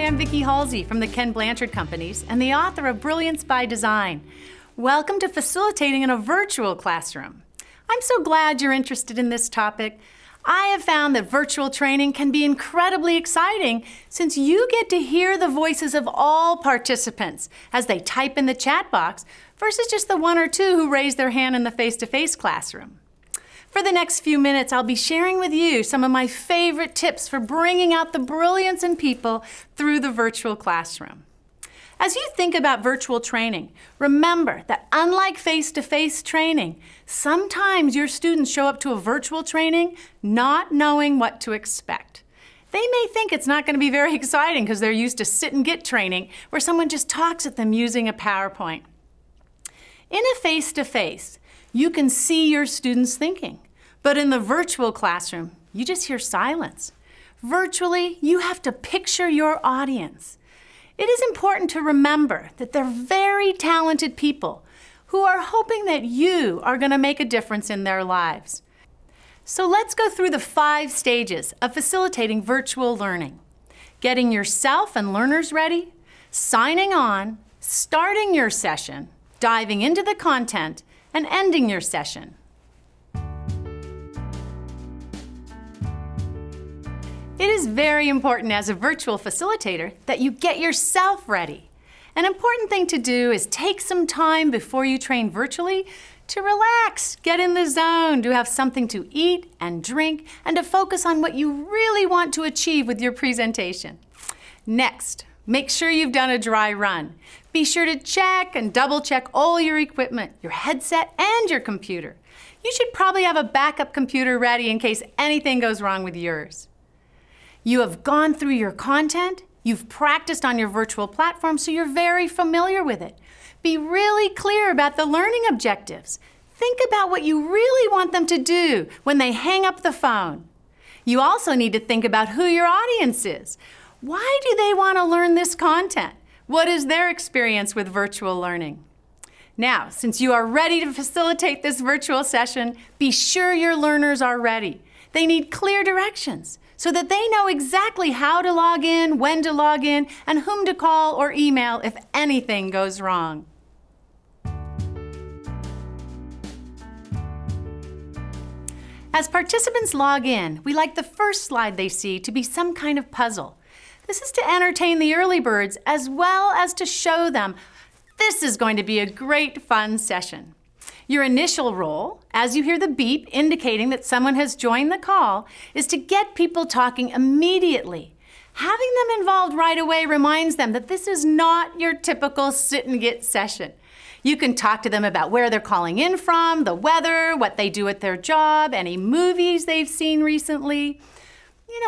I'm Vicki Halsey from the Blanchard Companies and the author of Brilliance by Design. Welcome to Facilitating in a Virtual Classroom. I'm so glad you're interested in this topic. I have found that virtual training can be incredibly exciting since you get to hear the voices of all participants as they type in the chat box versus just the one or two who raise their hand in the face-to-face classroom. For the next few minutes, I'll be sharing with you some of my favorite tips for bringing out the brilliance in people through the virtual classroom. As you think about virtual training, remember that unlike face-to-face training, sometimes your students show up to a virtual training not knowing what to expect. They may think it's not going to be very exciting because they're used to sit and get training where someone just talks at them using a PowerPoint. In a face-to-face, you can see your students thinking, but in the virtual classroom, you just hear silence. Virtually, you have to picture your audience. It is important to remember that they're very talented people who are hoping that you are going to make a difference in their lives. So let's go through the 5 stages of facilitating virtual learning. Getting yourself and learners ready, signing on, starting your session, diving into the content, and ending your session. It is very important as a virtual facilitator that you get yourself ready. An important thing to do is take some time before you train virtually to relax, get in the zone, to have something to eat and drink, and to focus on what you really want to achieve with your presentation. Next, make sure you've done a dry run. Be sure to check and double check all your equipment, your headset, and your computer. You should probably have a backup computer ready in case anything goes wrong with yours. You have gone through your content, you've practiced on your virtual platform, so you're very familiar with it. Be really clear about the learning objectives. Think about what you really want them to do when they hang up the phone. You also need to think about who your audience is. Why do they want to learn this content? What is their experience with virtual learning? Now, since you are ready to facilitate this virtual session, be sure your learners are ready. They need clear directions so that they know exactly how to log in, when to log in, and whom to call or email if anything goes wrong. As participants log in, we like the first slide they see to be some kind of puzzle. This is to entertain the early birds as well as to show them this is going to be a great fun session. Your initial role, as you hear the beep indicating that someone has joined the call, is to get people talking immediately. Having them involved right away reminds them that this is not your typical sit and get session. You can talk to them about where they're calling in from, the weather, what they do at their job, any movies they've seen recently,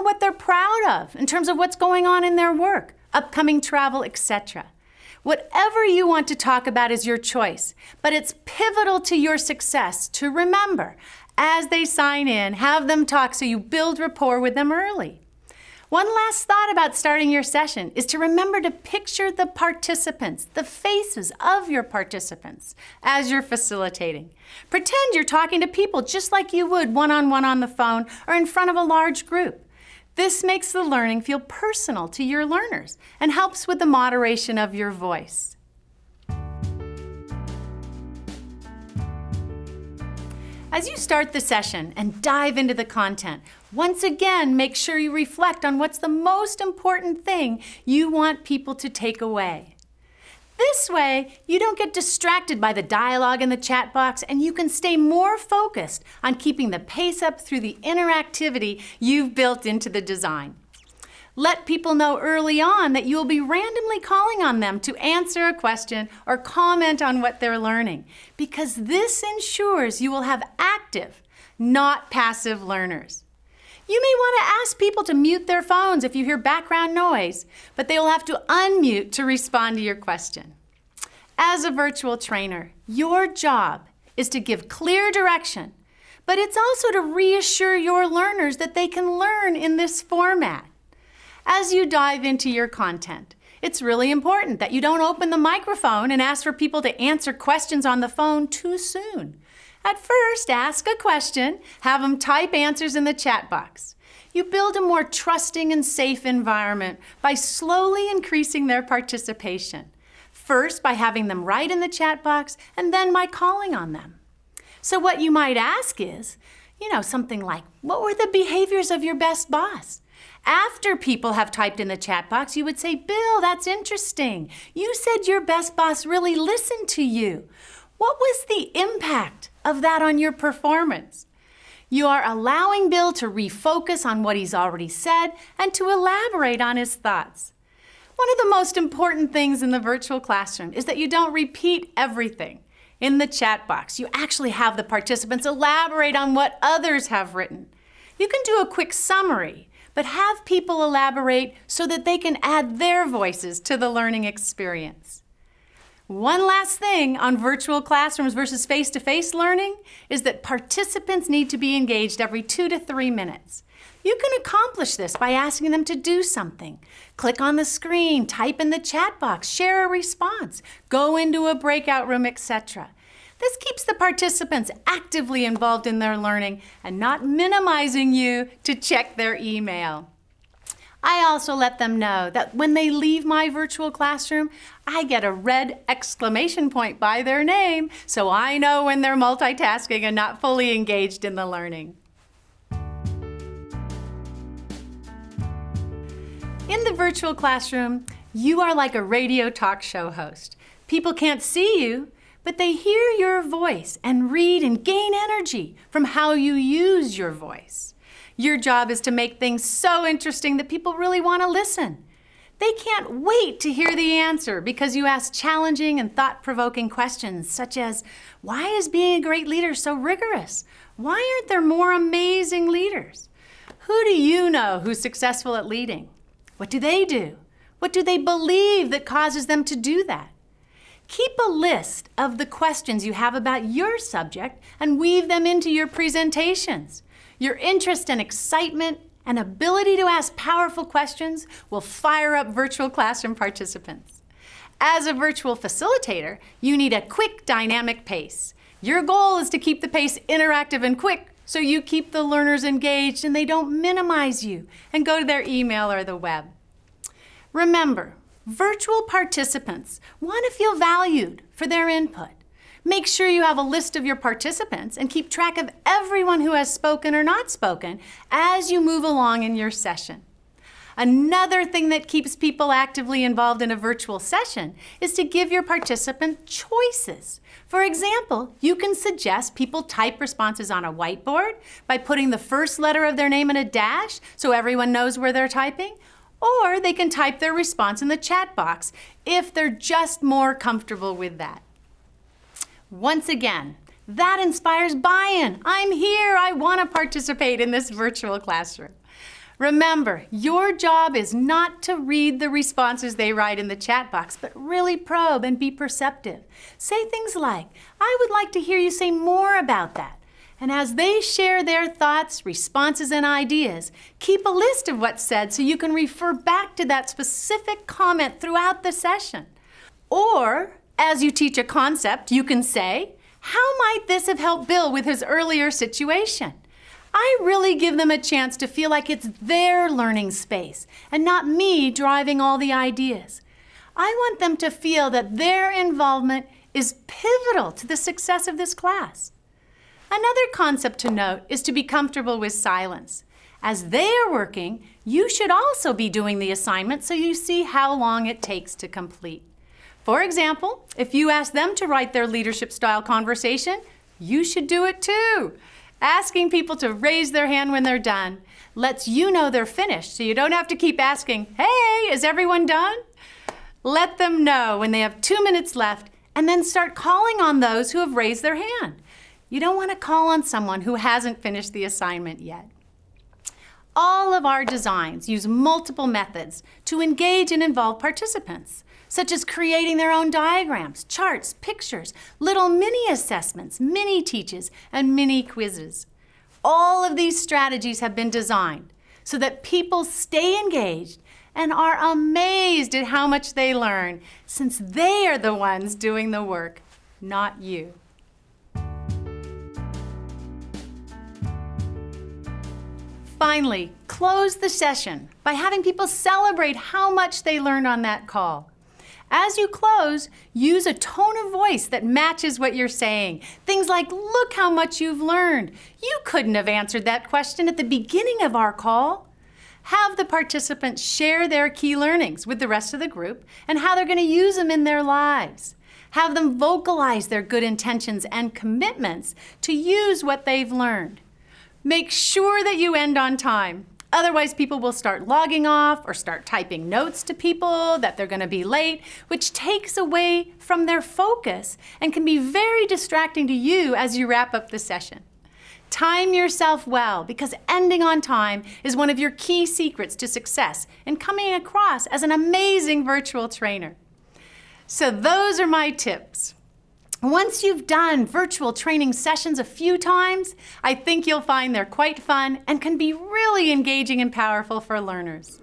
what they're proud of in terms of what's going on in their work, upcoming travel, etc. Whatever you want to talk about is your choice, but it's pivotal to your success to remember, as they sign in, have them talk so you build rapport with them early. One last thought about starting your session is to remember to picture the participants, the faces of your participants as you're facilitating. Pretend you're talking to people just like you would one-on-one on the phone or in front of a large group. This makes the learning feel personal to your learners and helps with the moderation of your voice. As you start the session and dive into the content, once again, make sure you reflect on what's the most important thing you want people to take away. This way, you don't get distracted by the dialogue in the chat box and you can stay more focused on keeping the pace up through the interactivity you've built into the design. Let people know early on that you will be randomly calling on them to answer a question or comment on what they're learning, because this ensures you will have active, not passive learners. You may want to ask people to mute their phones if you hear background noise, but they will have to unmute to respond to your question. As a virtual trainer, your job is to give clear direction, but it's also to reassure your learners that they can learn in this format. As you dive into your content, it's really important that you don't open the microphone and ask for people to answer questions on the phone too soon. At first, ask a question, have them type answers in the chat box. You build a more trusting and safe environment by slowly increasing their participation. First, by having them write in the chat box, and then by calling on them. So what you might ask is, something like, what were the behaviors of your best boss? After people have typed in the chat box, you would say, Bill, that's interesting. You said your best boss really listened to you. What was the impact of that on your performance? You are allowing Bill to refocus on what he's already said and to elaborate on his thoughts. One of the most important things in the virtual classroom is that you don't repeat everything in the chat box. You actually have the participants elaborate on what others have written. You can do a quick summary, but have people elaborate so that they can add their voices to the learning experience. One last thing on virtual classrooms versus face-to-face learning is that participants need to be engaged every 2 to 3 minutes. You can accomplish this by asking them to do something. Click on the screen, type in the chat box, share a response, go into a breakout room, etc. This keeps the participants actively involved in their learning and not minimizing you to check their email. I also let them know that when they leave my virtual classroom, I get a red exclamation point by their name, so I know when they're multitasking and not fully engaged in the learning. In the virtual classroom, you are like a radio talk show host. People can't see you, but they hear your voice and read and gain energy from how you use your voice. Your job is to make things so interesting that people really want to listen. They can't wait to hear the answer because you ask challenging and thought-provoking questions such as, why is being a great leader so rigorous? Why aren't there more amazing leaders? Who do you know who's successful at leading? What do they do? What do they believe that causes them to do that? Keep a list of the questions you have about your subject and weave them into your presentations. Your interest and excitement and ability to ask powerful questions will fire up virtual classroom participants. As a virtual facilitator, you need a quick, dynamic pace. Your goal is to keep the pace interactive and quick so you keep the learners engaged and they don't minimize you and go to their email or the web. Remember, virtual participants want to feel valued for their input. Make sure you have a list of your participants and keep track of everyone who has spoken or not spoken as you move along in your session. Another thing that keeps people actively involved in a virtual session is to give your participant choices. For example, you can suggest people type responses on a whiteboard by putting the first letter of their name in a dash so everyone knows where they're typing, or they can type their response in the chat box if they're just more comfortable with that. Once again, that inspires buy-in. I'm here, I want to participate in this virtual classroom. Remember, your job is not to read the responses they write in the chat box, but really probe and be perceptive. Say things like, I would like to hear you say more about that. And as they share their thoughts, responses, and ideas, keep a list of what's said so you can refer back to that specific comment throughout the session. Or, as you teach a concept, you can say, how might this have helped Bill with his earlier situation? I really give them a chance to feel like it's their learning space and not me driving all the ideas. I want them to feel that their involvement is pivotal to the success of this class. Another concept to note is to be comfortable with silence. As they are working, you should also be doing the assignment so you see how long it takes to complete. For example, if you ask them to write their leadership style conversation, you should do it too. Asking people to raise their hand when they're done lets you know they're finished, so you don't have to keep asking, hey, is everyone done? Let them know when they have 2 minutes left and then start calling on those who have raised their hand. You don't want to call on someone who hasn't finished the assignment yet. All of our designs use multiple methods to engage and involve participants, such as creating their own diagrams, charts, pictures, little mini assessments, mini teaches, and mini quizzes. All of these strategies have been designed so that people stay engaged and are amazed at how much they learn, since they are the ones doing the work, not you. Finally, close the session by having people celebrate how much they learned on that call. As you close, use a tone of voice that matches what you're saying. Things like, look how much you've learned. You couldn't have answered that question at the beginning of our call. Have the participants share their key learnings with the rest of the group and how they're going to use them in their lives. Have them vocalize their good intentions and commitments to use what they've learned. Make sure that you end on time. Otherwise, people will start logging off or start typing notes to people that they're going to be late, which takes away from their focus and can be very distracting to you as you wrap up the session. Time yourself well, because ending on time is one of your key secrets to success and coming across as an amazing virtual trainer. So those are my tips. Once you've done virtual training sessions a few times, I think you'll find they're quite fun and can be really engaging and powerful for learners.